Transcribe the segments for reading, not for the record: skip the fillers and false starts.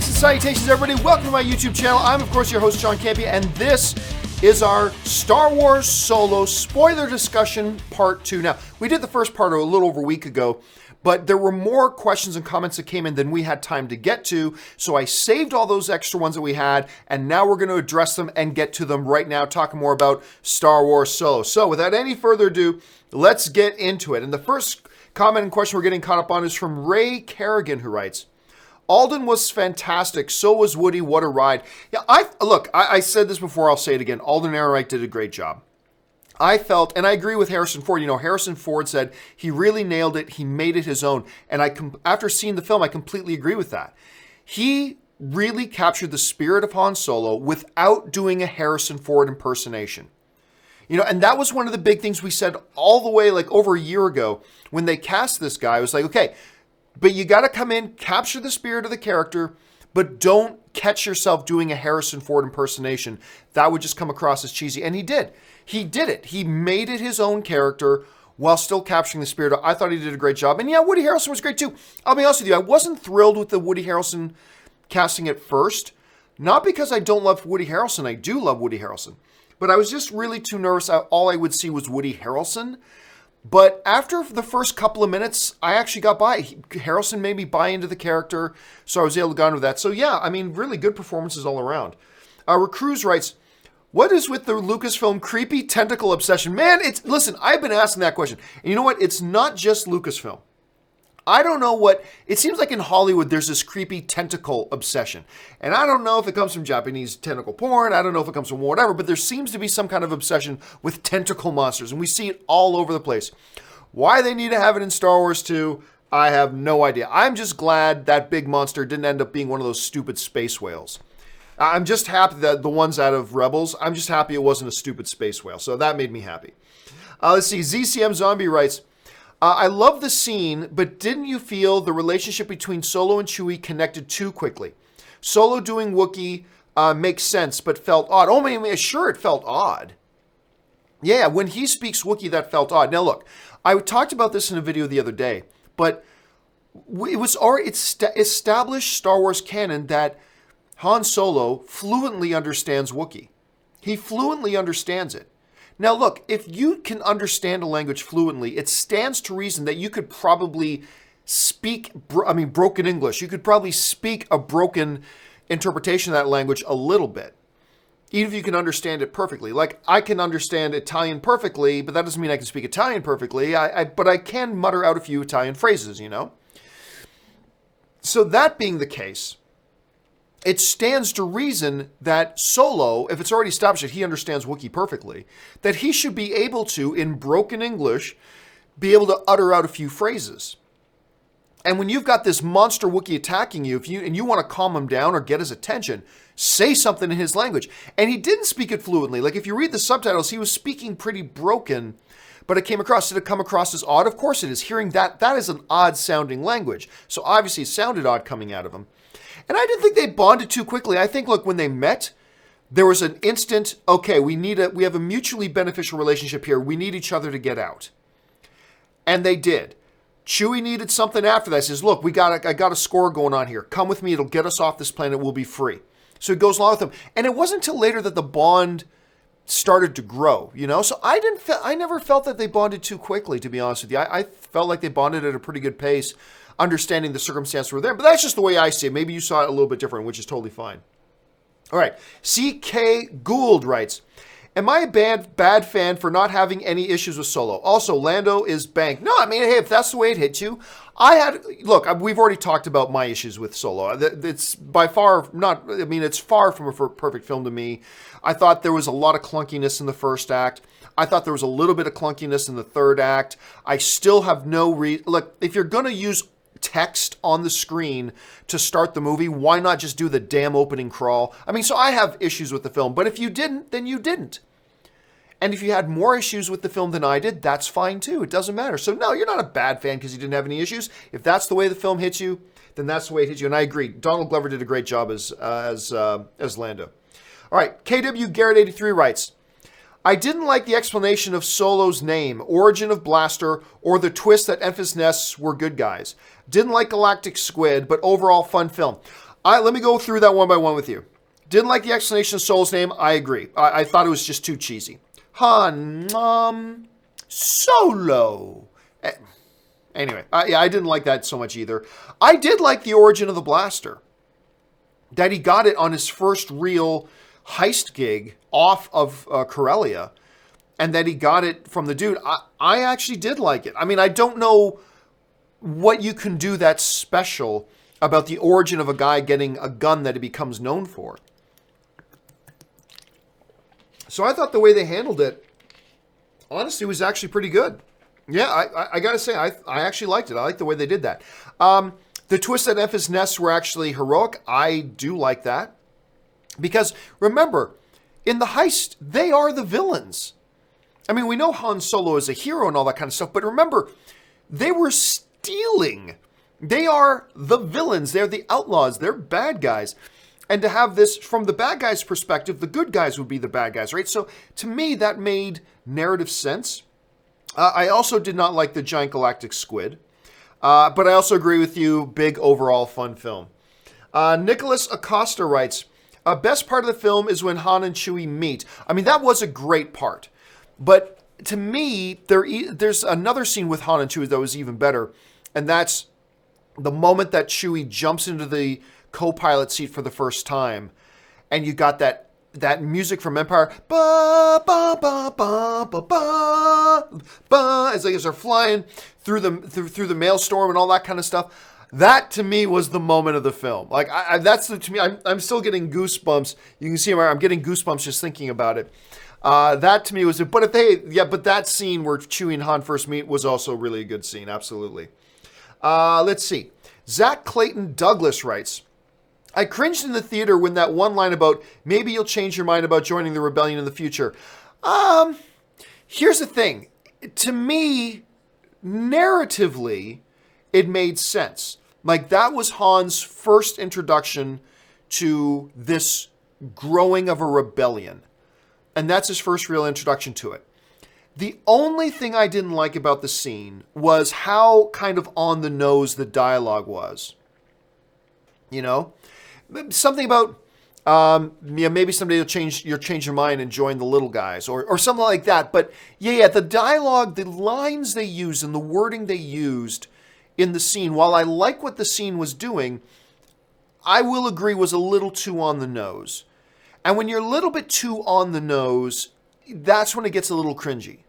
Greetings and salutations, everybody. Welcome to my YouTube channel. I'm, of course, your host, John Campea, and this is our Star Wars Solo spoiler discussion part 2. Now, we did the first part a little over a week ago, but there were more questions and comments that came in than we had time to get to, so I saved all those extra ones that we had, and now we're going to address them and get to them right now, talking more about Star Wars Solo. So, without any further ado, let's get into it. And the first comment and question we're getting caught up on is from Ray Kerrigan, who writes, Alden was fantastic. So was Woody. What a ride. Yeah, I said this before. I'll say it again. Alden Ehrenreich did a great job. I felt, and I agree with Harrison Ford. You know, Harrison Ford said he really nailed it. He made it his own. And after seeing the film, I completely agree with that. He really captured the spirit of Han Solo without doing a Harrison Ford impersonation. You know, and that was one of the big things we said all the way like over a year ago when they cast this guy. I was like, okay, but you got to come in, capture the spirit of the character, but don't catch yourself doing a Harrison Ford impersonation. That would just come across as cheesy. And he did. He did it. He made it his own character while still capturing the spirit. I thought he did a great job. And yeah, Woody Harrelson was great too. I'll be honest with you. I wasn't thrilled with the Woody Harrelson casting at first. Not because I don't love Woody Harrelson. I do love Woody Harrelson. But I was just really too nervous. All I would see was Woody Harrelson. But after the first couple of minutes, I actually got by. Harrelson made me buy into the character, so I was able to go on with that. So yeah, I mean, really good performances all around. Recrues writes, what is with the Lucasfilm creepy tentacle obsession? Man, listen, I've been asking that question. And you know what? It's not just Lucasfilm. I don't know what, it seems like in Hollywood there's this creepy tentacle obsession. And I don't know if it comes from Japanese tentacle porn, I don't know if it comes from whatever, but there seems to be some kind of obsession with tentacle monsters, and we see it all over the place. Why they need to have it in Star Wars 2, I have no idea. I'm just glad that big monster didn't end up being one of those stupid space whales. I'm just happy that the ones out of Rebels, I'm just happy it wasn't a stupid space whale, so that made me happy. Let's see, ZCM Zombie writes, I love the scene, but didn't you feel the relationship between Solo and Chewie connected too quickly? Solo doing Wookie makes sense, but felt odd. Oh, man, sure it felt odd. Yeah, when he speaks Wookie, that felt odd. Now, look, I talked about this in a video the other day, but it's established Star Wars canon that Han Solo fluently understands Wookie. He fluently understands it. Now, look, if you can understand a language fluently, it stands to reason that you could probably speak, broken English. You could probably speak a broken interpretation of that language a little bit, even if you can understand it perfectly. Like, I can understand Italian perfectly, but that doesn't mean I can speak Italian perfectly. But I can mutter out a few Italian phrases, you know? So that being the case, it stands to reason that Solo, if it's already established that he understands Wookiee perfectly, that he should be able to, in broken English, be able to utter out a few phrases. And when you've got this monster Wookiee attacking you, and you want to calm him down or get his attention, say something in his language. And he didn't speak it fluently. Like, if you read the subtitles, he was speaking pretty broken, but did it come across as odd? Of course it is. Hearing that is an odd-sounding language. So obviously it sounded odd coming out of him. And I didn't think they bonded too quickly. I think, look, when they met, there was an instant, okay, we have a mutually beneficial relationship here. We need each other to get out. And they did. Chewie needed something after that. He says, look, I got a score going on here. Come with me. It'll get us off this planet. We'll be free. So he goes along with him. And it wasn't until later that the bond started to grow, you know? So I never felt that they bonded too quickly, to be honest with you. I felt like they bonded at a pretty good pace, understanding the circumstances were there. But that's just the way I see it. Maybe you saw it a little bit different, which is totally fine. All right. C.K. Gould writes, am I a bad fan for not having any issues with Solo? Also, Lando is banked. No, I mean, hey, if that's the way it hit you, we've already talked about my issues with Solo. It's by far not, it's far from a perfect film to me. I thought there was a lot of clunkiness in the first act. I thought there was a little bit of clunkiness in the third act. I still have no reason. Look, if you're going to use text on the screen to start the movie, why not just do the damn opening crawl? So I have issues with the film, but if you didn't, then you didn't. And if you had more issues with the film than I did, that's fine too. It doesn't matter. So no, you're not a bad fan because you didn't have any issues. If that's the way the film hits you, then that's the way it hits you. And I agree. Donald Glover did a great job as Lando. All right, KW Garrett 83 writes, I didn't like the explanation of Solo's name, origin of blaster, or the twist that Enfys Nests were good guys. Didn't like Galactic Squid, but overall fun film. Let me go through that one by one with you. Didn't like the explanation of Solo's name. I agree. I thought it was just too cheesy. Solo. Anyway, I didn't like that so much either. I did like the origin of the blaster. That he got it on his first real heist gig off of Corellia, and that he got it from the dude. I actually did like it. I mean, I don't know what you can do that's special about the origin of a guy getting a gun that he becomes known for. So I thought the way they handled it, honestly, was actually pretty good. Yeah, I gotta say, I actually liked it. I liked the way they did that. The twists at Enfys Nest were actually heroic. I do like that. Because, remember, in the heist, they are the villains. I mean, we know Han Solo is a hero and all that kind of stuff, but remember, they were stealing. They are the villains. They're the outlaws. They're bad guys. And to have this, from the bad guys' perspective, the good guys would be the bad guys, right? So, to me, that made narrative sense. I also did not like the giant galactic squid. But I also agree with you, big overall fun film. Nicholas Acosta writes, best part of the film is when Han and Chewie meet. I mean, that was a great part. But to me, there's another scene with Han and Chewie that was even better. And that's the moment that Chewie jumps into the co-pilot seat for the first time. And you got that music from Empire, ba ba ba ba ba ba ba, as they're flying through the maelstrom and all that kind of stuff. That to me was the moment of the film. Like to me, I'm still getting goosebumps. You can see I'm getting goosebumps just thinking about it. That to me was it. But but that scene where Chewie and Han first meet was also really a good scene. Absolutely. Let's see. Zach Clayton Douglas writes, I cringed in the theater when that one line about maybe you'll change your mind about joining the rebellion in the future. Here's the thing. To me, narratively, it made sense. Like, that was Han's first introduction to this growing of a rebellion. And that's his first real introduction to it. The only thing I didn't like about the scene was how kind of on the nose the dialogue was. You know? Something about, maybe someday you'll change your mind and join the little guys, or something like that. But the dialogue, the lines they used, and the wording they used in the scene, while I like what the scene was doing, I will agree was a little too on the nose. And when you're a little bit too on the nose, that's when it gets a little cringy.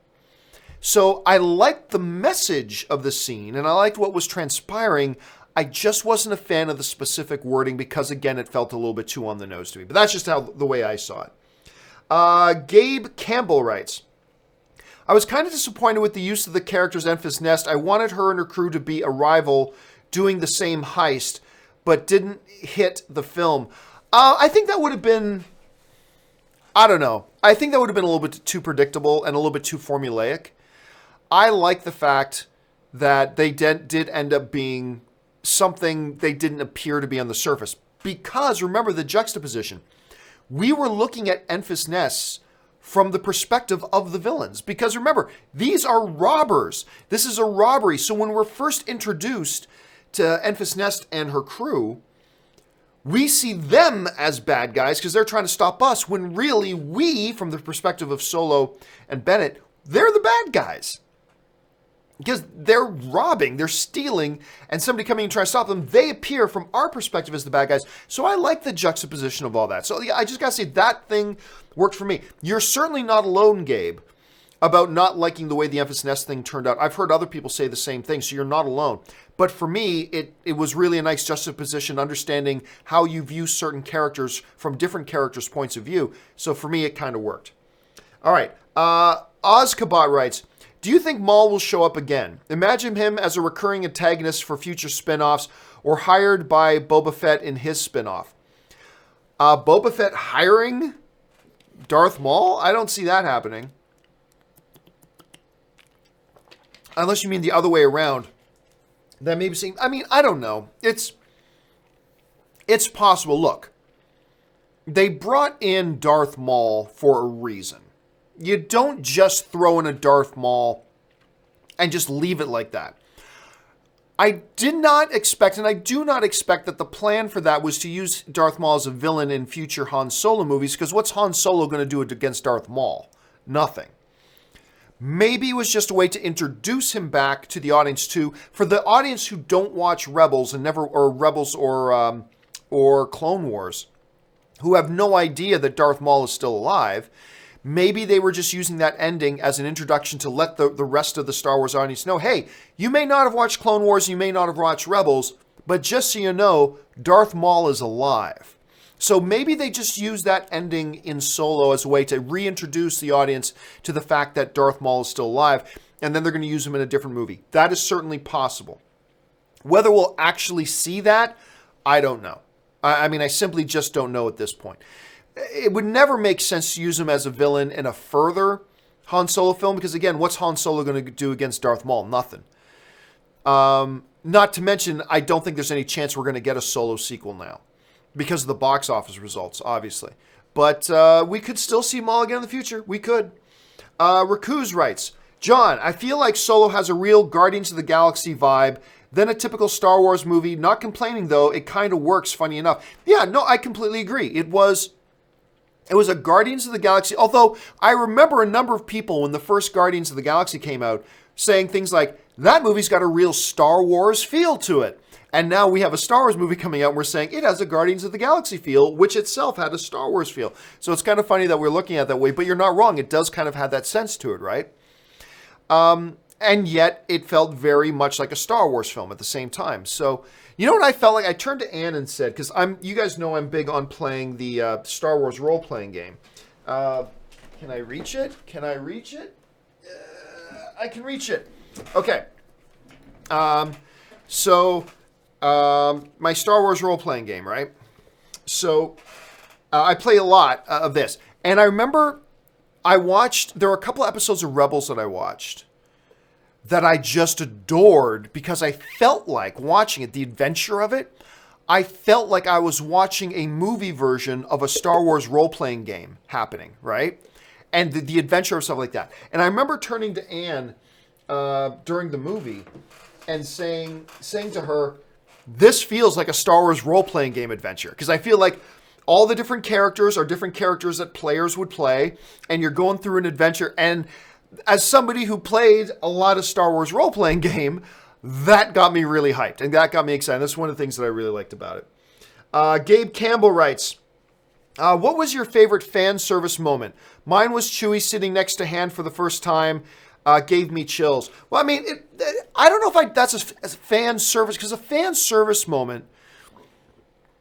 So I liked the message of the scene, and I liked what was transpiring. I just wasn't a fan of the specific wording because, again, it felt a little bit too on the nose to me. But that's just the way I saw it. Gabe Campbell writes, I was kind of disappointed with the use of the character's Enfys Nest. I wanted her and her crew to be a rival doing the same heist, but didn't hit the film. I think that would have been, I don't know. I think that would have been a little bit too predictable and a little bit too formulaic. I like the fact that they did end up being something they didn't appear to be on the surface. Because, remember the juxtaposition. We were looking at Enfys Nests from the perspective of the villains. Because remember, these are robbers. This is a robbery. So when we're first introduced to Enfys Nest and her crew, we see them as bad guys because they're trying to stop us, when really we, from the perspective of Solo and Bennett, they're the bad guys. Because they're robbing, they're stealing, and somebody coming and trying to stop them, they appear from our perspective as the bad guys. So I like the juxtaposition of all that. So I just got to say, that thing worked for me. You're certainly not alone, Gabe, about not liking the way the Enfys Nest thing turned out. I've heard other people say the same thing, so you're not alone. But for me, it was really a nice juxtaposition, understanding how you view certain characters from different characters' points of view. So for me, it kind of worked. All right. Oz Kabat writes, do you think Maul will show up again? Imagine him as a recurring antagonist for future spin-offs, or hired by Boba Fett in his spin-off. Boba Fett hiring Darth Maul? I don't see that happening. Unless you mean the other way around. That maybe seeing, I mean, I don't know. It's possible. Look, they brought in Darth Maul for a reason. You don't just throw in a Darth Maul and just leave it like that. I did not expect, and I do not expect that the plan for that was to use Darth Maul as a villain in future Han Solo movies, because what's Han Solo going to do against Darth Maul? Nothing. Maybe it was just a way to introduce him back to the audience too. For the audience who don't watch Rebels and never, or Rebels or Clone Wars, who have no idea that Darth Maul is still alive, maybe they were just using that ending as an introduction to let the rest of the Star Wars audience know, hey, you may not have watched Clone Wars, you may not have watched Rebels, but just so you know, Darth Maul is alive. So maybe they just use that ending in Solo as a way to reintroduce the audience to the fact that Darth Maul is still alive, and then they're going to use him in a different movie. That is certainly possible. Whether we'll actually see that, I don't know. I mean, I simply just don't know at this point. It would never make sense to use him as a villain in a further Han Solo film, because again, what's Han Solo going to do against Darth Maul? Nothing. Not to mention, I don't think there's any chance we're going to get a Solo sequel now, because of the box office results, obviously. But we could still see Maul again in the future. We could. Rakuz writes, John, I feel like Solo has a real Guardians of the Galaxy vibe, then a typical Star Wars movie. Not complaining, though. It kind of works, funny enough. Yeah, no, I completely agree. It was a Guardians of the Galaxy, although I remember a number of people when the first Guardians of the Galaxy came out saying things like, that movie's got a real Star Wars feel to it. And now we have a Star Wars movie coming out and we're saying it has a Guardians of the Galaxy feel, which itself had a Star Wars feel. So it's kind of funny that we're looking at it that way, but you're not wrong. It does kind of have that sense to it, right? And yet it felt very much like a Star Wars film at the same time. So, you know what I felt like? I turned to Ann and said, because you guys know I'm big on playing the Star Wars role-playing game. Can I reach it? Can I reach it? I can reach it. Okay. So my Star Wars role-playing game, right? So I play a lot of this. And I remember there were a couple of episodes of Rebels that I watched that I just adored because I felt like watching it, the adventure of it, I felt like I was watching a movie version of a Star Wars role-playing game happening, right? And the adventure of stuff like that. And I remember turning to Anne during the movie and saying to her, this feels like a Star Wars role-playing game adventure. Because I feel like all the different characters are different characters that players would play, and you're going through an adventure. And as somebody who played a lot of Star Wars role-playing game, that got me really hyped, and that got me excited. That's one of the things that I really liked about it. Gabe Campbell writes, what was your favorite fan service moment? Mine was Chewie sitting next to Han for the first time. Gave me chills. Well, I mean, I don't know if that's a fan service, because a fan service moment,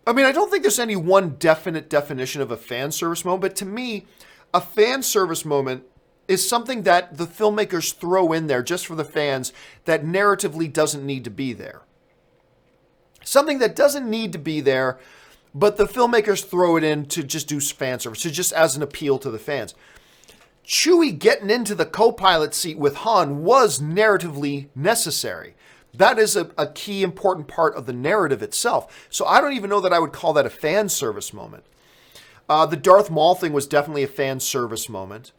I mean, I don't think there's any one definite definition of a fan service moment, but to me, a fan service moment is something that the filmmakers throw in there just for the fans that narratively doesn't need to be there. Something that doesn't need to be there, but the filmmakers throw it in to just do fan service, to just as an appeal to the fans. Chewie getting into the co-pilot seat with Han was narratively necessary. That is a key important part of the narrative itself. So I don't even know that I would call that a fan service moment. The Darth Maul thing was definitely a fan service moment.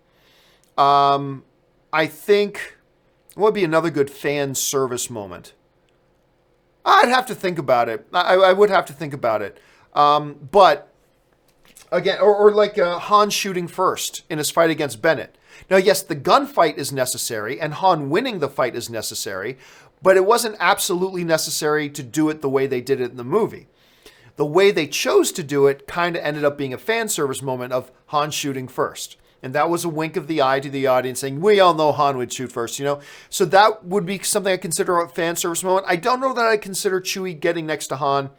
I think, what would be another good fan service moment? I'd have to think about it. I would have to think about it. But again, or like Han shooting first in his fight against Bennett. Now, yes, the gunfight is necessary, and Han winning the fight is necessary, but it wasn't absolutely necessary to do it the way they did it in the movie. The way they chose to do it kind of ended up being a fan service moment of Han shooting first. And that was a wink of the eye to the audience saying, we all know Han would shoot first, you know? So that would be something I consider a fan service moment. I don't know that I consider Chewie getting next to Han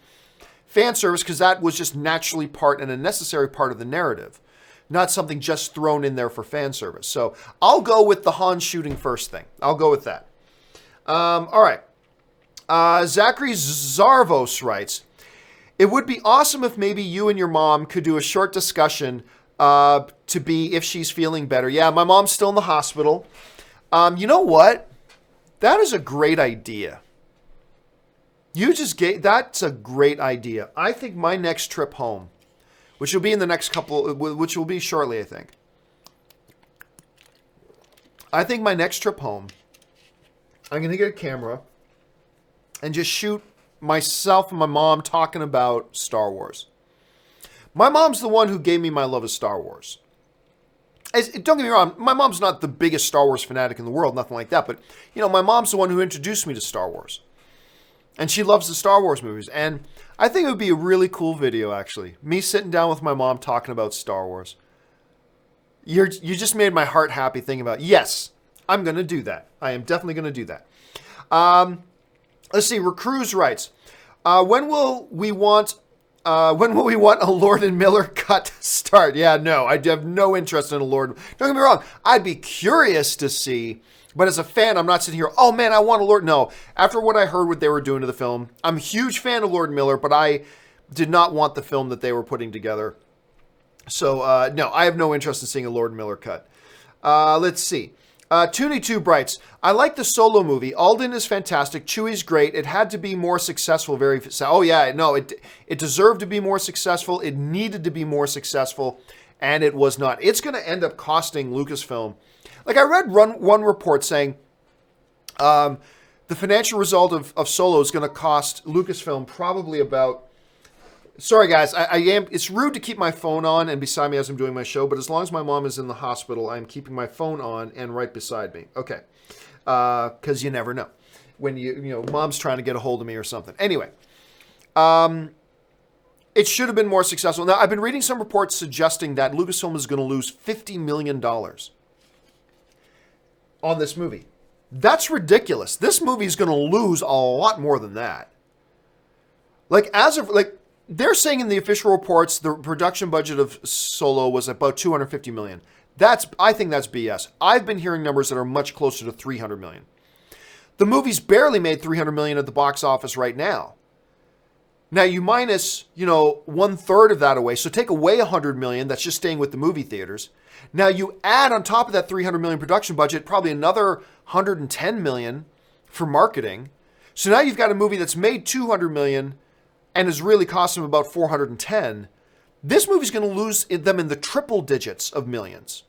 fan service, because that was just naturally part and a necessary part of the narrative, not something just thrown in there for fan service. So I'll go with the Han shooting first thing. I'll go with that. All right. Zachary Zarvos writes, it would be awesome if maybe you and your mom could do a short discussion to be if she's feeling better. Yeah, my mom's still in the hospital. You know what? That is a great idea. That's a great idea. I think my next trip home, which will be in the next which will be shortly, I think. I think my next trip home, I'm going to get a camera. and just shoot myself and my mom talking about Star Wars. My mom's the one who gave me my love of Star Wars. Don't get me wrong, my mom's not the biggest Star Wars fanatic in the world, nothing like that, but, my mom's the one who introduced me to Star Wars. And she loves the Star Wars movies, and I think it would be a really cool video, actually. Me sitting down with my mom talking about Star Wars. You just made my heart happy thinking about, yes, I'm going to do that. I am definitely going to do that. Let's see, Recruz writes, when will we want a Lord and Miller cut to start? Yeah, no, I have no interest in a Lord. Don't get me wrong, I'd be curious to see, but as a fan, I'm not sitting here, oh man, I want a Lord. No, after what I heard what they were doing to the film, I'm a huge fan of Lord and Miller, but I did not want the film that they were putting together. So, no, I have no interest in seeing a Lord and Miller cut. Let's see. Toonie2 writes, I like the Solo movie. Alden is fantastic. Chewie's great. It had to be more successful. It deserved to be more successful. It needed to be more successful, and it was not. It's going to end up costing Lucasfilm. Like, I read one report saying the financial result of Solo is going to cost Lucasfilm probably about... Sorry, guys. It's rude to keep my phone on and beside me as I'm doing my show, but as long as my mom is in the hospital, I'm keeping my phone on and right beside me. Okay. Because you never know when mom's trying to get a hold of me or something. Anyway, it should have been more successful. Now, I've been reading some reports suggesting that Lucasfilm is going to lose $50 million on this movie. That's ridiculous. This movie is going to lose a lot more than that. They're saying in the official reports the production budget of Solo was about $250 million. I think that's BS. I've been hearing numbers that are much closer to $300 million. The movie's barely made $300 million at the box office right now. Now you minus, 1/3 of that away. So take away $100 million. That's just staying with the movie theaters. Now you add on top of that $300 million production budget, probably another $110 million for marketing. So now you've got a movie that's made $200 million and has really cost them about $410. This movie's going to lose them in the triple digits of millions.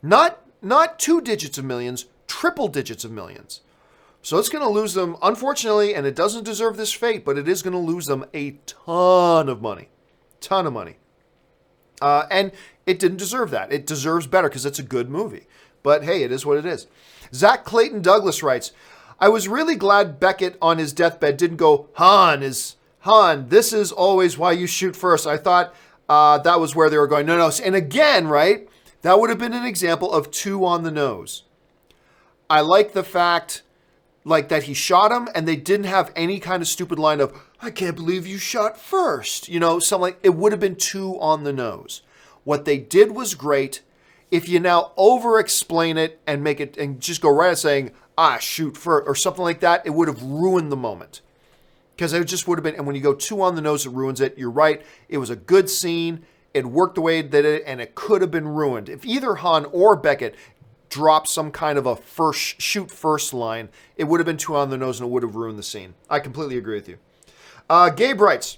Not 2 digits of millions, triple digits of millions. So it's going to lose them, unfortunately, and it doesn't deserve this fate, but it is going to lose them a ton of money. Ton of money. And it didn't deserve that. It deserves better because it's a good movie. But hey, it is what it is. Zach Clayton Douglas writes, I was really glad Beckett on his deathbed didn't go, Han, this is always why you shoot first. I thought that was where they were going. No. And again, right, that would have been an example of two on the nose. I like the fact that he shot him and they didn't have any kind of stupid line of, I can't believe you shot first. Something like, it would have been two on the nose. What they did was great. If you now over-explain it and make it, and just go right at saying, shoot first, or something like that, it would have ruined the moment. Because it just would have been, and when you go two on the nose, it ruins it. You're right. It was a good scene. It worked the way it did it, and it could have been ruined. If either Han or Beckett dropped some kind of a shoot first line, it would have been two on the nose and it would have ruined the scene. I completely agree with you. Gabe writes,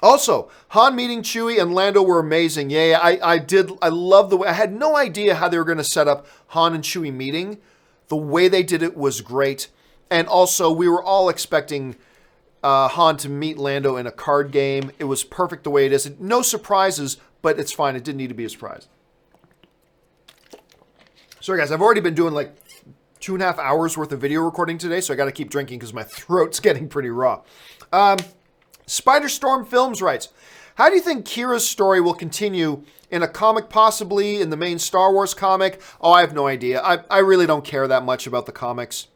also, Han meeting Chewie and Lando were amazing. Yeah, I did. I love the way, I had no idea how they were going to set up Han and Chewie meeting. The way they did it was great. And also, we were all expecting Han to meet Lando in a card game. It was perfect the way it is. No surprises, but it's fine. It didn't need to be a surprise. Sorry, guys. I've already been doing 2.5 hours worth of video recording today, so I got to keep drinking because my throat's getting pretty raw. Spiderstorm Films writes, how do you think Kira's story will continue in a comic, possibly in the main Star Wars comic? Oh, I have no idea. I really don't care that much about the comics.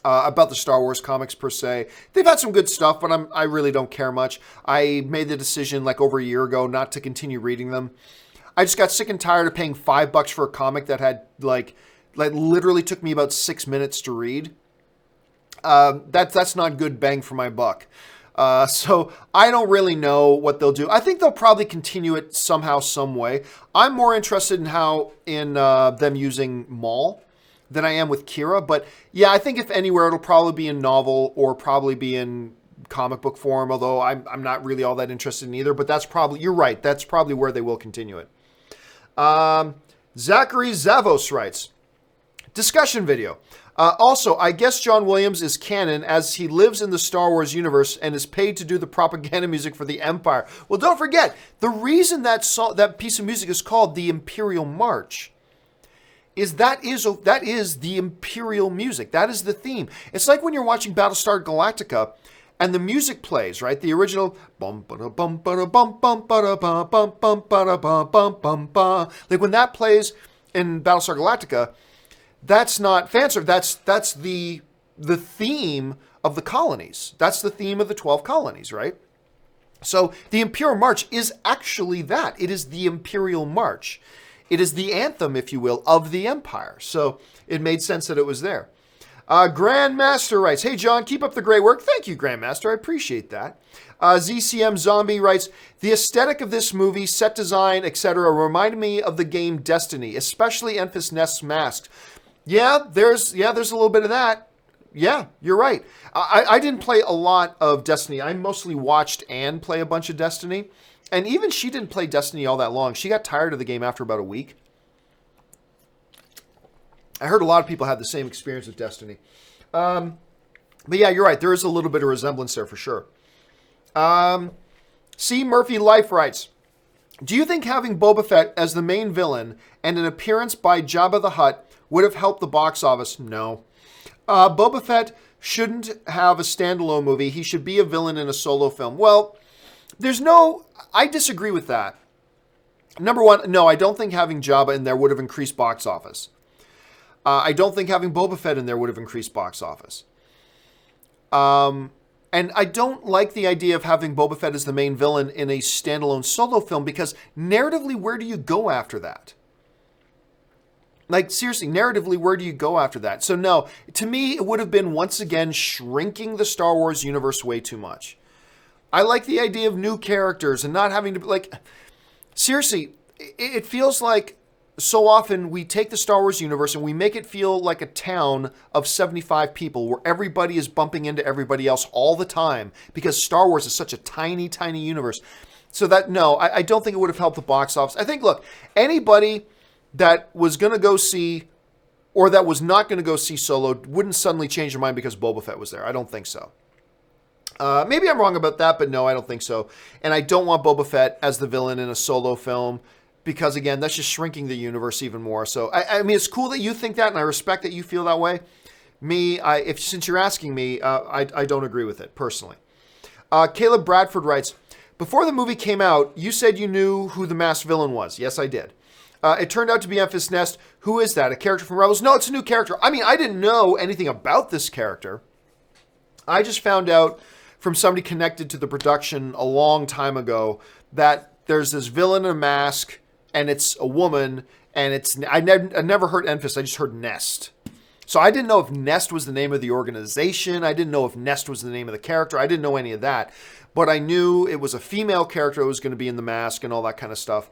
About the Star Wars comics per se. They've had some good stuff, but I really don't care much. I made the decision over a year ago not to continue reading them. I just got sick and tired of paying $5 for a comic that had literally took me about 6 minutes to read. That's not good bang for my buck. So I don't really know what they'll do. I think they'll probably continue it somehow, some way. I'm more interested in them using Maul than I am with Kira. But yeah, I think if anywhere, it'll probably be in novel or probably be in comic book form, although I'm not really all that interested in either. But you're right. That's probably where they will continue it. Zachary Zavos writes, discussion video. Also, I guess John Williams is canon as he lives in the Star Wars universe and is paid to do the propaganda music for the Empire. Well, don't forget, the reason that piece of music is called the Imperial March is that is the Imperial music. That is the theme. It's like when you're watching Battlestar Galactica and the music plays, right? The original bum ba bum ba bum bum ba bum bum bum ba bum bum ba. Like when that plays in Battlestar Galactica, that's not fanservice. That's the theme of the colonies. That's the theme of the 12 colonies, right? So the Imperial March is actually that. It is the Imperial March. It is the anthem, if you will, of the Empire. So it made sense that it was there. Grandmaster writes, hey, John, keep up the great work. Thank you, Grandmaster. I appreciate that. ZCM Zombie writes, the aesthetic of this movie, set design, etc. reminded me of the game Destiny, especially Enfys Nest's masks. Yeah, there's a little bit of that. Yeah, you're right. I didn't play a lot of Destiny. I mostly watched Anne play a bunch of Destiny. And even she didn't play Destiny all that long. She got tired of the game after about a week. I heard a lot of people had the same experience with Destiny. But yeah, you're right. There is a little bit of resemblance there for sure. C. Murphy Life writes, do you think having Boba Fett as the main villain and an appearance by Jabba the Hutt would have helped the box office? No. Boba Fett shouldn't have a standalone movie. He should be a villain in a solo film. Well, I disagree with that. Number one, no, I don't think having Jabba in there would have increased box office. I don't think having Boba Fett in there would have increased box office. And I don't like the idea of having Boba Fett as the main villain in a standalone solo film because narratively, where do you go after that? Like, seriously, narratively, where do you go after that? So no, to me, it would have been, once again, shrinking the Star Wars universe way too much. I like the idea of new characters and not having to, like, seriously, it feels like so often we take the Star Wars universe and we make it feel like a town of 75 people where everybody is bumping into everybody else all the time because Star Wars is such a tiny, tiny universe. So that, no, I don't think it would have helped the box office. I think, look, anybody that was going to go see or that was not going to go see Solo wouldn't suddenly change their mind because Boba Fett was there. I don't think so. Maybe I'm wrong about that, but no, I don't think so. And I don't want Boba Fett as the villain in a solo film because, again, that's just shrinking the universe even more. So, I mean, it's cool that you think that, and I respect that you feel that way. Me, since you're asking me, I don't agree with it, personally. Caleb Bradford writes, before the movie came out, you said you knew who the masked villain was. Yes, I did. It turned out to be Enfys Nest. Who is that? A character from Rebels? No, it's a new character. I mean, I didn't know anything about this character. I just found out from somebody connected to the production a long time ago that there's this villain in a mask, and it's a woman, and I never heard Enfys, I just heard Nest. So I didn't know if Nest was the name of the organization. I didn't know if Nest was the name of the character. I didn't know any of that. But I knew it was a female character who was going to be in the mask and all that kind of stuff.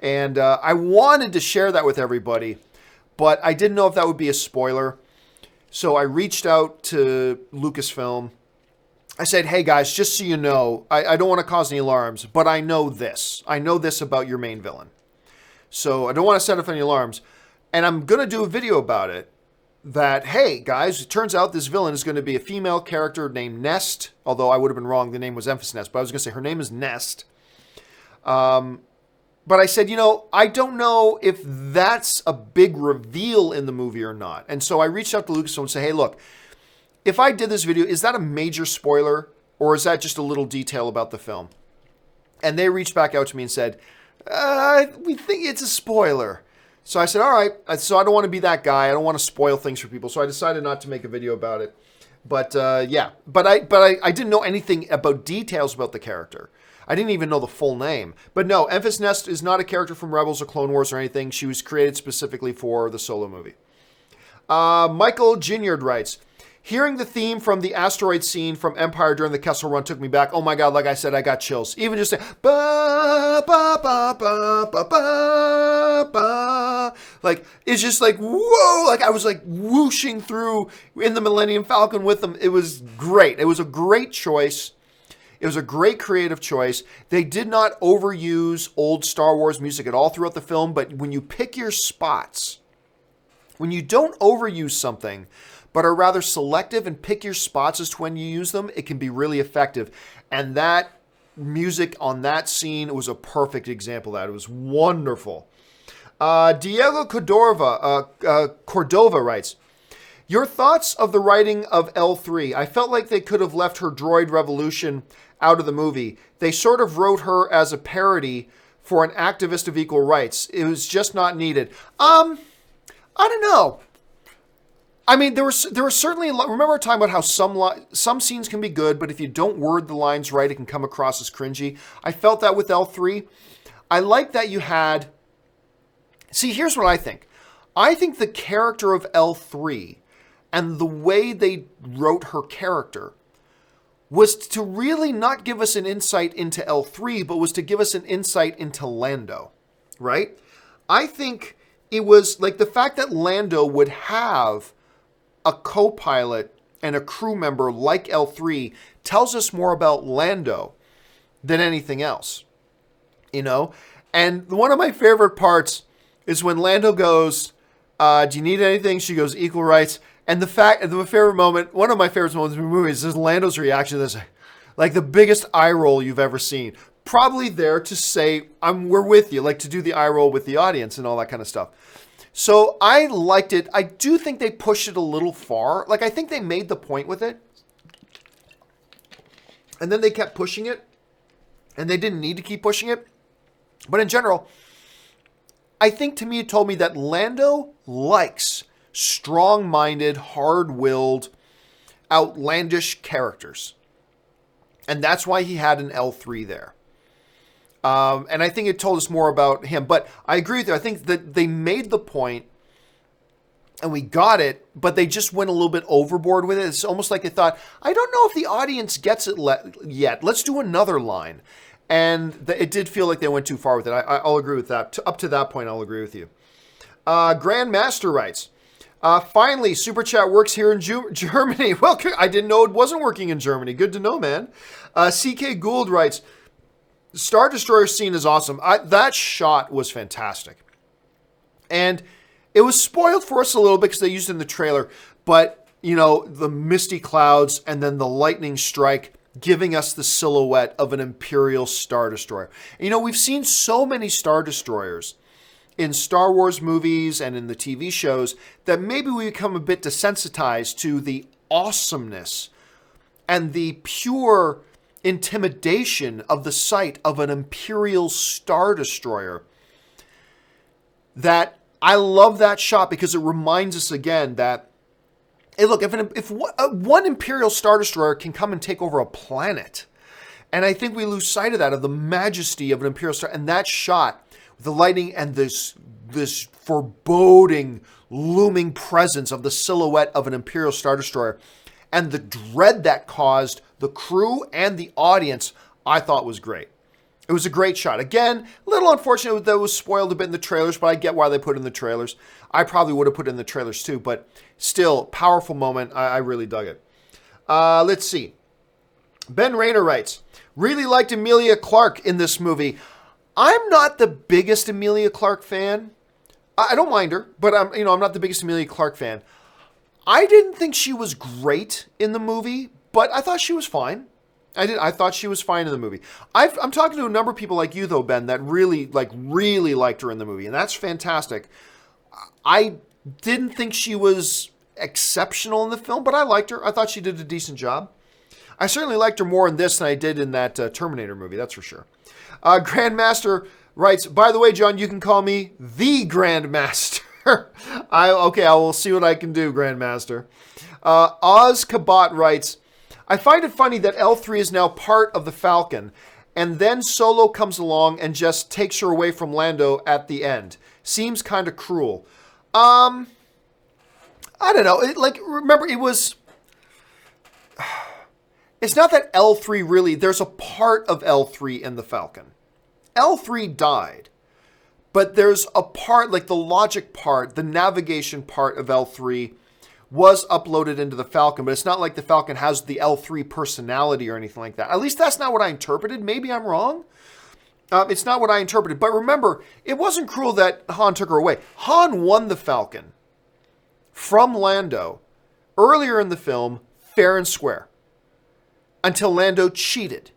And I wanted to share that with everybody, but I didn't know if that would be a spoiler. So I reached out to Lucasfilm. I said, hey guys, just so you know, I don't want to cause any alarms, but I know this. I know this about your main villain. So I don't want to set off any alarms. And I'm going to do a video about it that, hey guys, it turns out this villain is going to be a female character named Nest. Although I would have been wrong, the name was Enfys Nest, but I was going to say her name is Nest. But I said, I don't know if that's a big reveal in the movie or not. And so I reached out to Lucasfilm and said, hey, look, if I did this video, is that a major spoiler or is that just a little detail about the film? And they reached back out to me and said, we think it's a spoiler. So I said, all right. So I don't want to be that guy. I don't want to spoil things for people. So I decided not to make a video about it. But yeah, but I didn't know anything about details about the character. I didn't even know the full name. But no, Enfys Nest is not a character from Rebels or Clone Wars or anything. She was created specifically for the Solo movie. Michael Ginyard writes, hearing the theme from the asteroid scene from Empire during the Kessel run took me back. Oh my God, like I said, I got chills. Even just saying, ba, ba, ba, ba, ba, ba, ba. Like, it's just like, whoa. Like, I was like whooshing through in the Millennium Falcon with them. It was great. It was a great choice. It was a great creative choice. They did not overuse old Star Wars music at all throughout the film, but when you pick your spots, When you don't overuse something, but are rather selective and pick your spots as to when you use them, it can be really effective. And that music on that scene was a perfect example of that. It was wonderful. Diego Cordova writes, your thoughts of the writing of L3? I felt like they could have left her droid revolution out of the movie. They sort of wrote her as a parody for an activist of equal rights. It was just not needed. I don't know. I mean, there were certainly, remember talking about how some scenes can be good, but if you don't word the lines right, it can come across as cringy. I felt that with L3. I like that you had, see, here's what I think. I think the character of L3 and the way they wrote her character was to really not give us an insight into L3, but was to give us an insight into Lando, right? I think it was like the fact that Lando would have a co-pilot and a crew member like L3 tells us more about Lando than anything else, you know? And one of my favorite parts is when Lando goes, do you need anything? She goes, equal rights. And the favorite moment, one of my favorite moments in the movie is Lando's reaction to this, like the biggest eye roll you've ever seen. Probably there to say, we're with you, like to do the eye roll with the audience and all that kind of stuff. So I liked it. I do think they pushed it a little far. Like, I think they made the point with it. And then they kept pushing it. And they didn't need to keep pushing it. But in general, I think to me it told me that Lando likes strong-minded, hard-willed, outlandish characters. And that's why he had an L3 there. And I think it told us more about him. But I agree with you. I think that they made the point and we got it, but they just went a little bit overboard with it. It's almost like they thought, I don't know if the audience gets it yet. Let's do another line. And it did feel like they went too far with it. I'll agree with that. Up to that point, I'll agree with you. Grandmaster writes, finally, Super Chat works here in Germany. Well, I didn't know it wasn't working in Germany. Good to know, man. CK Gould writes, Star Destroyer scene is awesome. That shot was fantastic. And it was spoiled for us a little bit because they used it in the trailer. But, you know, the misty clouds and then the lightning strike giving us the silhouette of an Imperial Star Destroyer. And, you know, we've seen so many Star Destroyers in Star Wars movies and in the TV shows that maybe we become a bit desensitized to the awesomeness and the pure intimidation of the sight of an Imperial Star Destroyer. That I love that shot because it reminds us again that, hey, look, if one Imperial Star Destroyer can come and take over a planet, and I think we lose sight of that, of the majesty of an Imperial Star, and that shot, the lightning and this foreboding, looming presence of the silhouette of an Imperial Star Destroyer, and the dread that caused the crew and the audience, I thought was great. It was a great shot. Again, a little unfortunate that it was spoiled a bit in the trailers, but I get why they put it in the trailers. I probably would have put it in the trailers too, but still, powerful moment. I really dug it. Let's see. Ben Rayner writes, really liked Emilia Clarke in this movie. I'm not the biggest Emilia Clarke fan. I don't mind her, but I'm not the biggest Emilia Clarke fan. I didn't think she was great in the movie, but I thought she was fine. I thought she was fine in the movie. I'm talking to a number of people like you, though, Ben, that really liked her in the movie, and that's fantastic. I didn't think she was exceptional in the film, but I liked her. I thought she did a decent job. I certainly liked her more in this than I did in that Terminator movie, that's for sure. Grandmaster writes, by the way, John, you can call me the Grandmaster. I will see what I can do, Grandmaster. Oz Kabat writes, I find it funny that L3 is now part of the Falcon, and then Solo comes along and just takes her away from Lando at the end. Seems kind of cruel. I don't know. Remember, it was... It's not that L3 really... There's a part of L3 in the Falcon. L3 died. But there's a part, like the logic part, the navigation part of L3 was uploaded into the Falcon, but it's not like the Falcon has the L3 personality or anything like that. At least that's not what I interpreted. Maybe I'm wrong. It's not what I interpreted. But remember, it wasn't cruel that Han took her away. Han won the Falcon. from Lando earlier in the film fair and square until Lando cheated.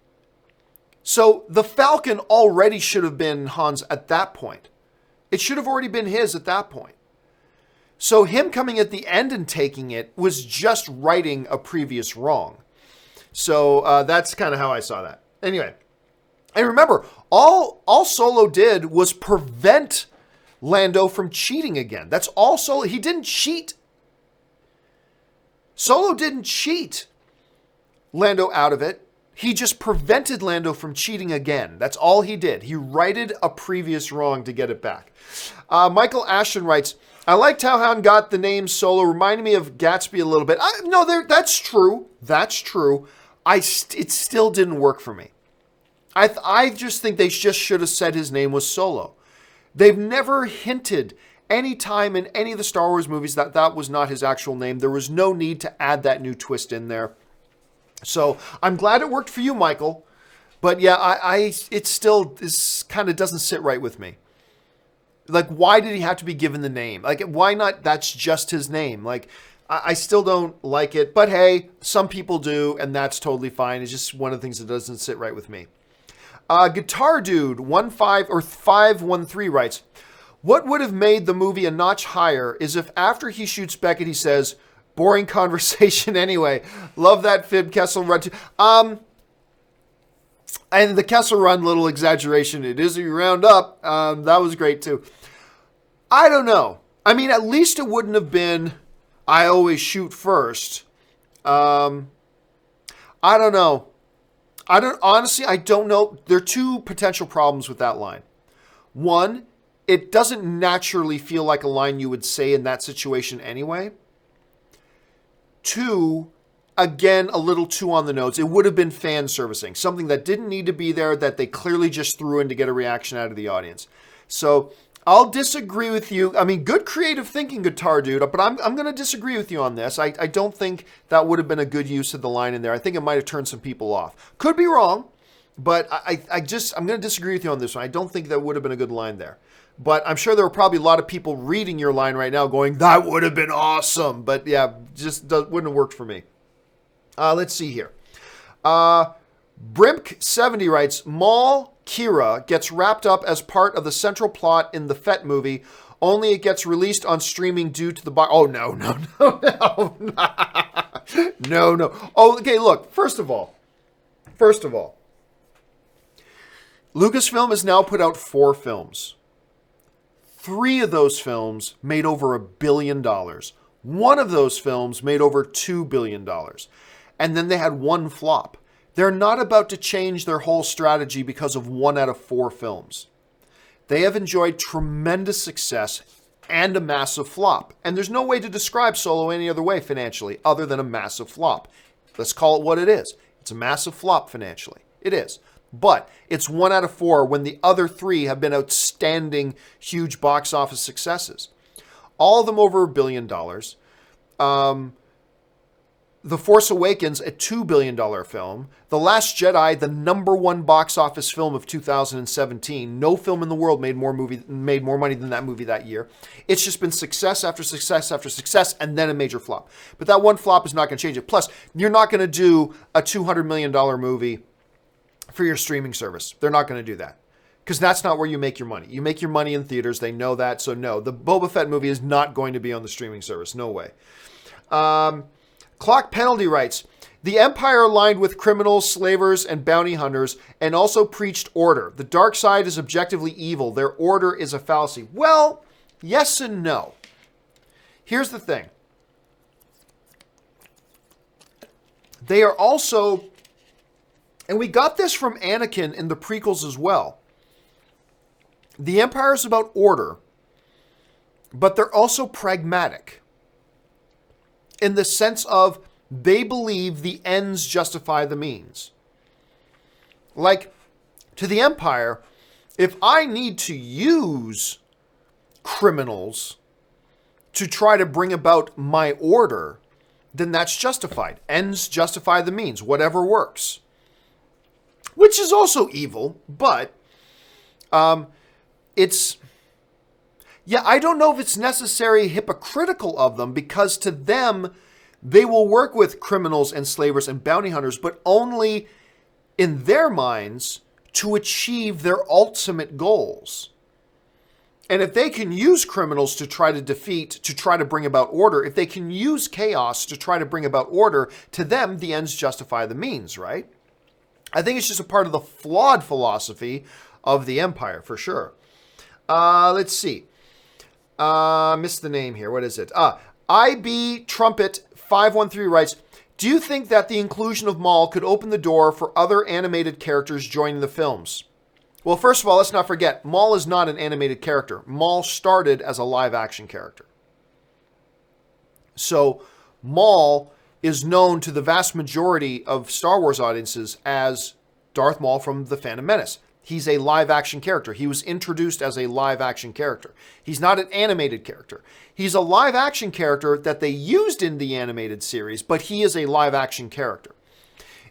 So the Falcon already should have been Han's at that point. It should have already been his at that point. So him coming at the end and taking it was just righting a previous wrong. So that's kind of how I saw that. Anyway, and remember, all Solo did was prevent Lando from cheating again. That's all Solo. He didn't cheat. Solo didn't cheat Lando out of it. He just prevented Lando from cheating again. That's all he did. He righted a previous wrong to get it back. Michael Ashton writes, I liked how Han got the name Solo. Reminded me of Gatsby a little bit. That's true. That's true. It still didn't work for me. I just think they just should have said his name was Solo. They've never hinted any time in any of the Star Wars movies that that was not his actual name. There was no need to add that new twist in there. So I'm glad it worked for you, Michael. But yeah, it still kind of doesn't sit right with me. Like, why did he have to be given the name? Like, why not? That's just his name. Like, I still don't like it. But hey, some people do, and that's totally fine. It's just one of the things that doesn't sit right with me. Guitar Dude 513 writes, what would have made the movie a notch higher is if after he shoots Beckett, he says, boring conversation anyway. Love that fib Kessel run. And the Kessel run, little exaggeration. It is a round up. That was great too. I don't know. I mean, at least it wouldn't have been, I always shoot first. I don't know. Honestly, I don't know. There are two potential problems with that line. One, it doesn't naturally feel like a line you would say in that situation anyway. Two, again, a little too on the nose. It would have been fan servicing, something that didn't need to be there that they clearly just threw in to get a reaction out of the audience. So I'll disagree with you. I mean, good creative thinking, Guitar Dude, but I'm going to disagree with you on this. I don't think that would have been a good use of the line in there. I think it might have turned some people off. Could be wrong, but I'm going to disagree with you on this one. I don't think that would have been a good line there. But I'm sure there were probably a lot of people reading your line right now going, that would have been awesome. But yeah, just wouldn't have worked for me. Let's see here. Brimk70 writes, Maul Kira gets wrapped up as part of the central plot in the Fett movie, only it gets released on streaming due to the... Oh, no. No. Oh, okay, look, first of all, Lucasfilm has now put out 4 films. 3 of those films made over $1 billion. 1 of those films made over $2 billion. And then they had 1 flop. They're not about to change their whole strategy because of 1 out of 4 films. They have enjoyed tremendous success and a massive flop. And there's no way to describe Solo any other way financially other than a massive flop. Let's call it what it is. It's a massive flop financially. It is. But it's 1 out of 4 when the other 3 have been outstanding, huge box office successes. All of them over $1 billion. The Force Awakens, a $2 billion film. The Last Jedi, the #1 box office film of 2017. No film in the world made more money than that movie that year. It's just been success after success after success, and then a major flop. But that 1 flop is not going to change it. Plus, you're not going to do a $200 million movie for your streaming service. They're not going to do that. Because that's not where you make your money. You make your money in theaters. They know that. So no, the Boba Fett movie is not going to be on the streaming service. No way. Clock Penalty writes, the Empire aligned with criminals, slavers, and bounty hunters, and also preached order. The dark side is objectively evil. Their order is a fallacy. Well, yes and no. Here's the thing. They are also, and we got this from Anakin in the prequels as well. The Empire is about order, but they're also pragmatic. In the sense of they believe the ends justify the means. Like, to the Empire, if I need to use criminals to try to bring about my order, then that's justified. Ends justify the means, whatever works. Which is also evil, but it's Yeah, I don't know if it's necessarily hypocritical of them, because to them, they will work with criminals and slavers and bounty hunters, but only in their minds to achieve their ultimate goals. And if they can use criminals to try to defeat, to try to bring about order, if they can use chaos to try to bring about order, to them, the ends justify the means, right? I think it's just a part of the flawed philosophy of the Empire, for sure. Let's see. Missed the name here. What is it? IB Trumpet 513 writes, do you think that the inclusion of Maul could open the door for other animated characters joining the films? Well, first of all, let's not forget, Maul is not an animated character. Maul started as a live-action character. So, Maul is known to the vast majority of Star Wars audiences as Darth Maul from The Phantom Menace. He's a live-action character. He was introduced as a live-action character. He's not an animated character. He's a live-action character that they used in the animated series, but he is a live-action character.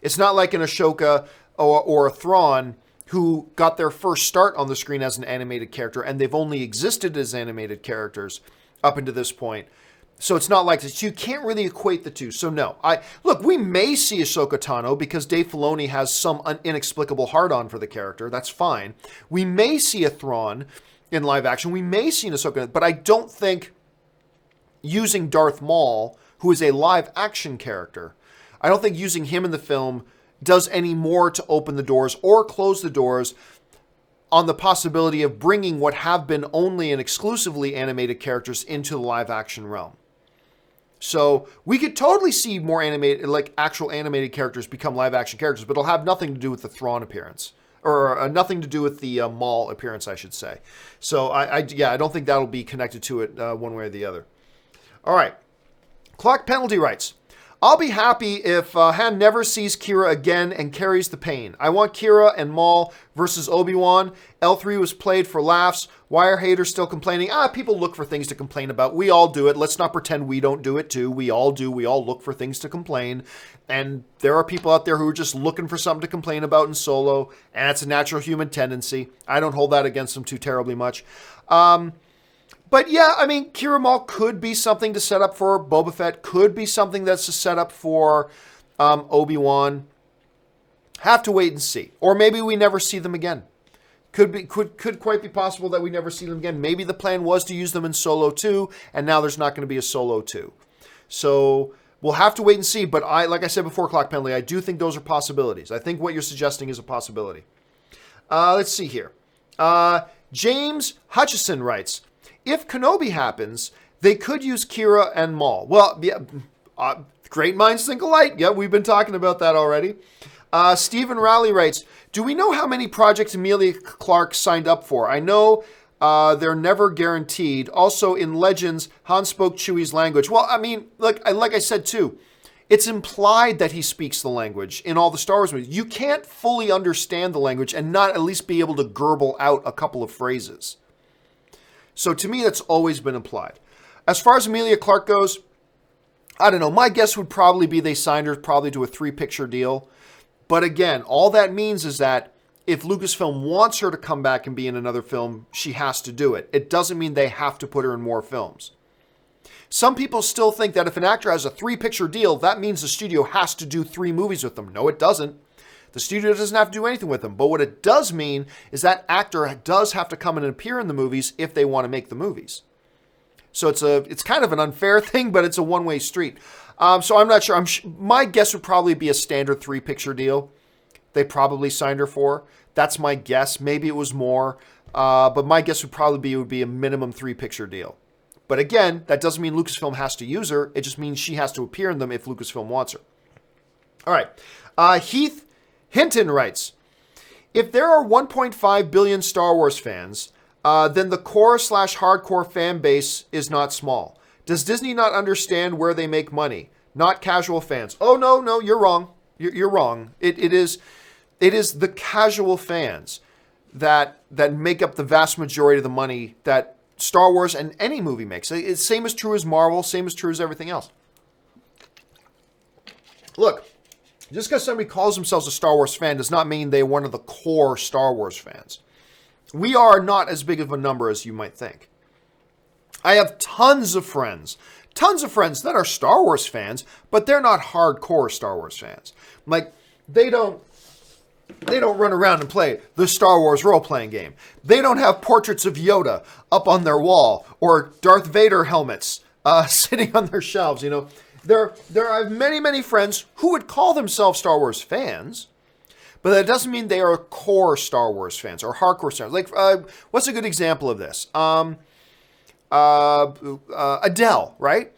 It's not like an Ahsoka or a Thrawn who got their first start on the screen as an animated character, and they've only existed as animated characters up until this point. So it's not like this. You can't really equate the two. So no. Look, we may see Ahsoka Tano because Dave Filoni has some inexplicable hard-on for the character. That's fine. We may see a Thrawn in live action. We may see an Ahsoka, but I don't think using Darth Maul, who is a live action character, I don't think using him in the film does any more to open the doors or close the doors on the possibility of bringing what have been only and exclusively animated characters into the live action realm. So we could totally see more animated, like actual animated characters become live action characters, but it'll have nothing to do with the Thrawn appearance, or nothing to do with the Maul appearance, I should say. So I don't think that'll be connected to it one way or the other. All right. Clock Penalty writes, I'll be happy if Han never sees Kira again and carries the pain. I want Kira and Maul versus Obi-Wan. L3 was played for laughs. Why are haters still complaining? People look for things to complain about. We all do it. Let's not pretend we don't do it too. We all do. We all look for things to complain. And there are people out there who are just looking for something to complain about in Solo. And it's a natural human tendency. I don't hold that against them too terribly much. But yeah, I mean, Kira Maul could be something to set up for Boba Fett. Could be something that's a setup for Obi-Wan. Have to wait and see. Or maybe we never see them again. Could quite be possible that we never see them again. Maybe the plan was to use them in Solo 2, and now there's not going to be a Solo 2. So we'll have to wait and see. But like I said before, Clock Penalty, I do think those are possibilities. I think what you're suggesting is a possibility. Let's see here. James Hutchison writes, if Kenobi happens, they could use Kira and Maul. Well, yeah, great minds think alike. Yeah, we've been talking about that already. Stephen Rowley writes, do we know how many projects Emilia Clarke signed up for? I know they're never guaranteed. Also, in Legends, Han spoke Chewie's language. Well, I mean, like I said too, it's implied that he speaks the language in all the Star Wars movies. You can't fully understand the language and not at least be able to gurgle out a couple of phrases. So to me, that's always been implied. As far as Emilia Clarke goes, I don't know. My guess would probably be they signed her probably to a 3-picture deal. But again, all that means is that if Lucasfilm wants her to come back and be in another film, she has to do it. It doesn't mean they have to put her in more films. Some people still think that if an actor has a 3-picture deal, that means the studio has to do 3 movies with them. No, it doesn't. The studio doesn't have to do anything with them. But what it does mean is that actor does have to come in and appear in the movies if they want to make the movies. So it's kind of an unfair thing, but it's a one-way street. So I'm not sure. My guess would probably be a standard 3-picture deal. They probably signed her for. That's my guess. Maybe it was more. But my guess would probably be a minimum 3-picture deal. But again, that doesn't mean Lucasfilm has to use her. It just means she has to appear in them if Lucasfilm wants her. All right. Heath Hinton writes, if there are 1.5 billion Star Wars fans, then the core/hardcore fan base is not small. Does Disney not understand where they make money? Not casual fans. Oh, no, you're wrong. You're wrong. It is the casual fans that make up the vast majority of the money that Star Wars and any movie makes. It's same as true as Marvel, same as true as everything else. Look, just because somebody calls themselves a Star Wars fan does not mean they're one of the core Star Wars fans. We are not as big of a number as you might think. I have tons of friends that are Star Wars fans, but they're not hardcore Star Wars fans. Like, they don't run around and play the Star Wars role-playing game. They don't have portraits of Yoda up on their wall or Darth Vader helmets sitting on their shelves. You know, there are many friends who would call themselves Star Wars fans, but that doesn't mean they are core Star Wars fans or hardcore Star Wars. Like, what's a good example of this? Adele, right?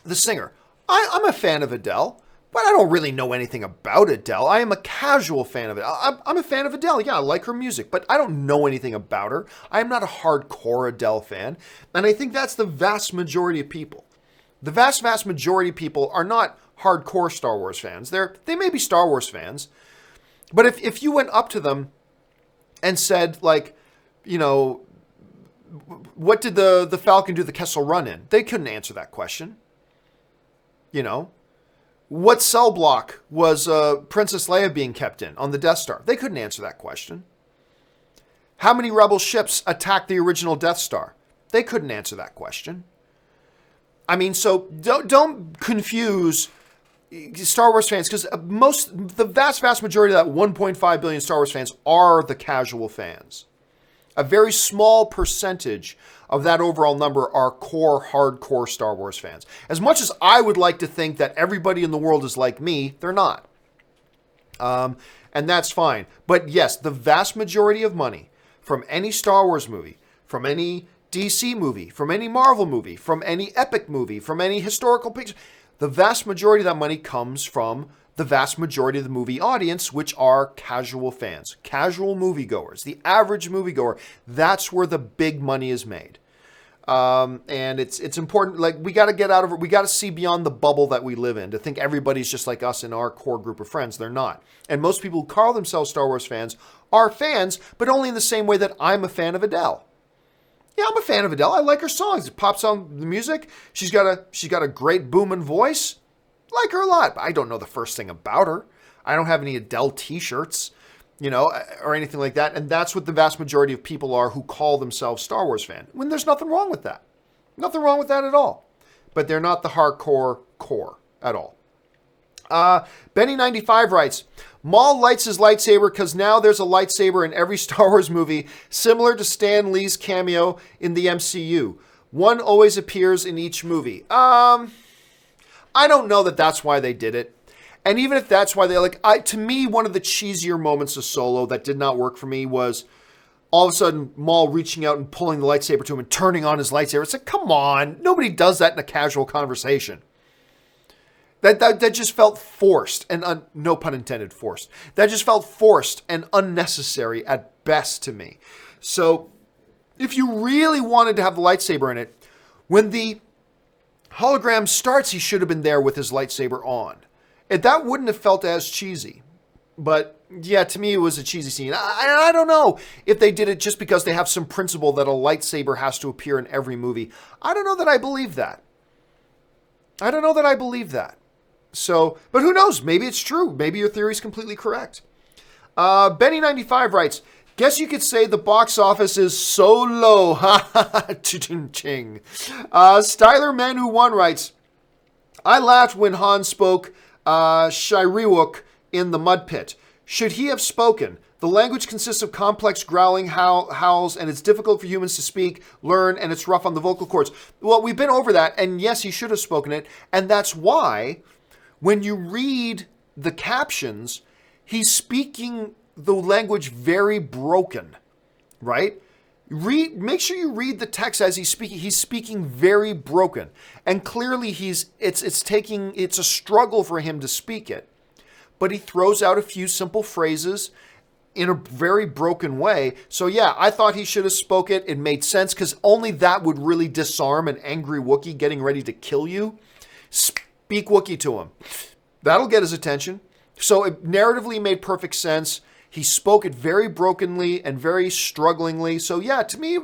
The singer. I'm a fan of Adele, but I don't really know anything about Adele. I am a casual fan of it. I'm a fan of Adele. Yeah, I like her music, but I don't know anything about her. I am not a hardcore Adele fan. And I think that's the vast majority of people. The vast majority of people are not hardcore Star Wars fans. They may be Star Wars fans, but if you went up to them and said, like, you know, what did the Falcon do the Kessel run in? They couldn't answer that question. You know, what cell block was Princess Leia being kept in on the Death Star? They couldn't answer that question. How many Rebel ships attacked the original Death Star? They couldn't answer that question. I mean, so don't confuse Star Wars fans, because the vast majority of that 1.5 billion Star Wars fans are the casual fans. A very small percentage of that overall number are core, hardcore Star Wars fans. As much as I would like to think that everybody in the world is like me, they're not. And that's fine. But yes, the vast majority of money from any Star Wars movie, from any DC movie, from any Marvel movie, from any epic movie, from any historical picture, the vast majority of that money comes from the vast majority of the movie audience, which are casual fans, casual moviegoers, the average moviegoer. That's where the big money is made. And it's important. Like, we got to get out of it. We got to see beyond the bubble that we live in to think everybody's just like us in our core group of friends. They're not. And most people who call themselves Star Wars fans are fans, but only in the same way that I'm a fan of Adele. Yeah, I'm a fan of Adele. I like her songs. It pops on the music. She's got a great booming voice. Like her a lot, but I don't know the first thing about her. I don't have any Adele t-shirts, you know, or anything like that. And that's what the vast majority of people are who call themselves Star Wars fan. When there's nothing wrong with that. Nothing wrong with that at all. But they're not the hardcore core at all. Benny95 writes, Maul lights his lightsaber because now there's a lightsaber in every Star Wars movie, similar to Stan Lee's cameo in the MCU. One always appears in each movie. I don't know that that's why they did it. And even if that's why to me, one of the cheesier moments of Solo that did not work for me was all of a sudden Maul reaching out and pulling the lightsaber to him and turning on his lightsaber. It's like, come on. Nobody does that in a casual conversation. That just felt forced and no pun intended, forced. That just felt forced and unnecessary at best to me. So if you really wanted to have the lightsaber in it, when the hologram starts, he should have been there with his lightsaber on. And that wouldn't have felt as cheesy. But yeah, to me, it was a cheesy scene. I don't know if they did it just because they have some principle that a lightsaber has to appear in every movie. I don't know that I believe that. So, but who knows? Maybe it's true. Maybe your theory is completely correct. Benny95 writes, guess you could say the box office is so low. Ha ha ha. Ching. Styler Manu1 writes, I laughed when Han spoke Shiriwook in the mud pit. Should he have spoken? The language consists of complex growling howls, and it's difficult for humans to speak, learn, and it's rough on the vocal cords. Well, we've been over that, and yes, he should have spoken it, and that's why when you read the captions, he's speaking the language very broken, right? Make sure you read the text as he's speaking. He's speaking very broken, and clearly it's a struggle for him to speak it. But he throws out a few simple phrases in a very broken way. So yeah, I thought he should have spoke it. It made sense because only that would really disarm an angry Wookiee getting ready to kill you. Speak Wookiee to him. That'll get his attention. So it narratively made perfect sense. He spoke it very brokenly and very strugglingly. So yeah, to me,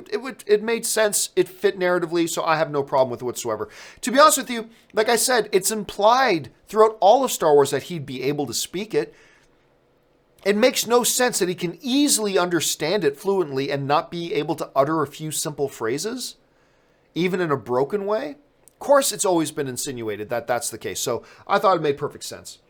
it made sense. It fit narratively, so I have no problem with it whatsoever. To be honest with you, like I said, it's implied throughout all of Star Wars that he'd be able to speak it. It makes no sense that he can easily understand it fluently and not be able to utter a few simple phrases. even in a broken way? Of course, it's always been insinuated that that's the case. So I thought it made perfect sense.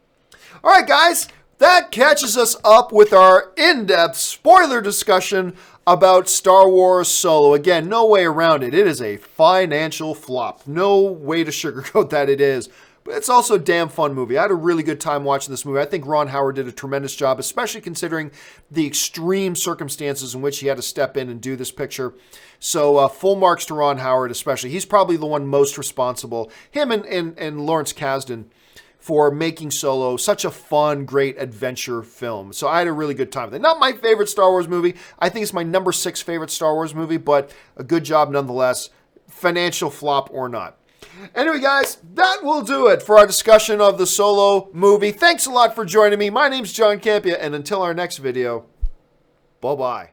All right, guys, that catches us up with our in-depth spoiler discussion about Star Wars Solo. Again, no way around it. It is a financial flop. No way to sugarcoat that it is. But it's also a damn fun movie. I had a really good time watching this movie. I think Ron Howard did a tremendous job, especially considering the extreme circumstances in which he had to step in and do this picture. So full marks to Ron Howard especially. He's probably the one most responsible, him and Lawrence Kasdan, for making Solo such a fun, great adventure film. So I had a really good time with it. Not my favorite Star Wars movie. I think it's my number 6 favorite Star Wars movie, but a good job nonetheless, financial flop or not. Anyway, guys, that will do it for our discussion of the Solo movie. Thanks a lot for joining me. My name's John Campea, and until our next video, bye-bye.